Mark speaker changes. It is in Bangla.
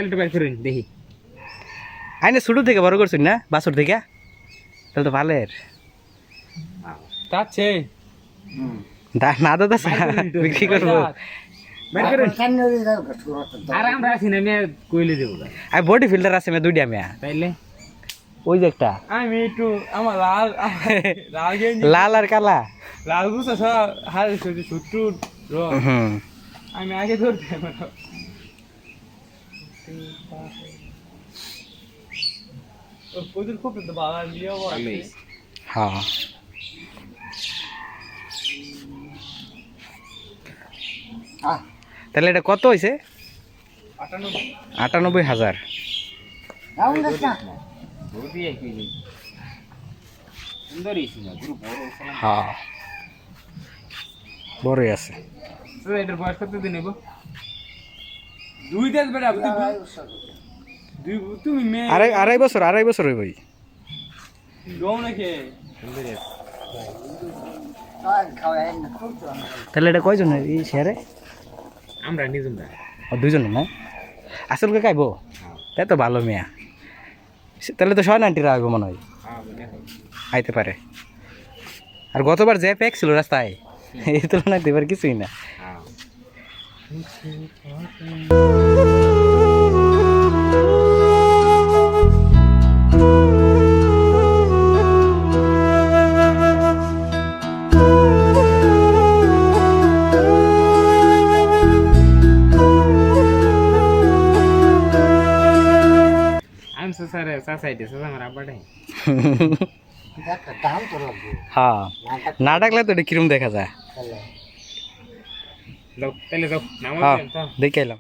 Speaker 1: তাহলে বের করেন দেখি
Speaker 2: আইনে ছোট থেকে বড় করছুন না বাছুর থেকে তাহলে তো ভালের
Speaker 1: তাচ্ছে
Speaker 2: না দাদা বিক্রি করবো
Speaker 1: বের করেন আর আমরা আছি না আমি কইলে দেবো
Speaker 2: আমি বডি ফিল্টার আছে আমি দুইটা মেয়া
Speaker 1: তাইলে
Speaker 2: ওই যে একটা
Speaker 1: আমি একটু আমার লাল লাল গেঞ্জি
Speaker 2: লাল আর কালা
Speaker 1: লাল বুঝা সব হাল ছুট্টু
Speaker 2: হুম
Speaker 1: আমি আগে ধরতে ওদের খুব তো বাবা নিয়েও
Speaker 2: হ্যাঁ তাহলে এটা কত হয়েছে 98,000 হ্যাঁ বড়ই আছে
Speaker 1: এটার বয়স কত দিন নেব 2 দাস বেটা তুমি মেয়ে
Speaker 2: আড়াই বছর হইব
Speaker 1: গও নাকি
Speaker 2: তাহলে এটা কয়জন এই শেয়ারে
Speaker 1: আমরা নিজম না
Speaker 2: দুইজন না আসলকে খাইব তাই তো ভালো মেয়া তাহলে তো 690 রাখবো মনে হয় আইতে পারে আর গতবার যে প্যাক ছিল রাস্তায় এই তুলনায় দেবার কিছুই না
Speaker 1: আমি স্যার সাইডে স্যার আমার আব্বাটাই
Speaker 2: হ্যাঁ না ডাকলে তো এটা কিরম দেখা যায়
Speaker 1: যাও তাহলে যাও নামাজ
Speaker 2: হ্যাঁ
Speaker 1: দেন তো
Speaker 2: দেখে এলাম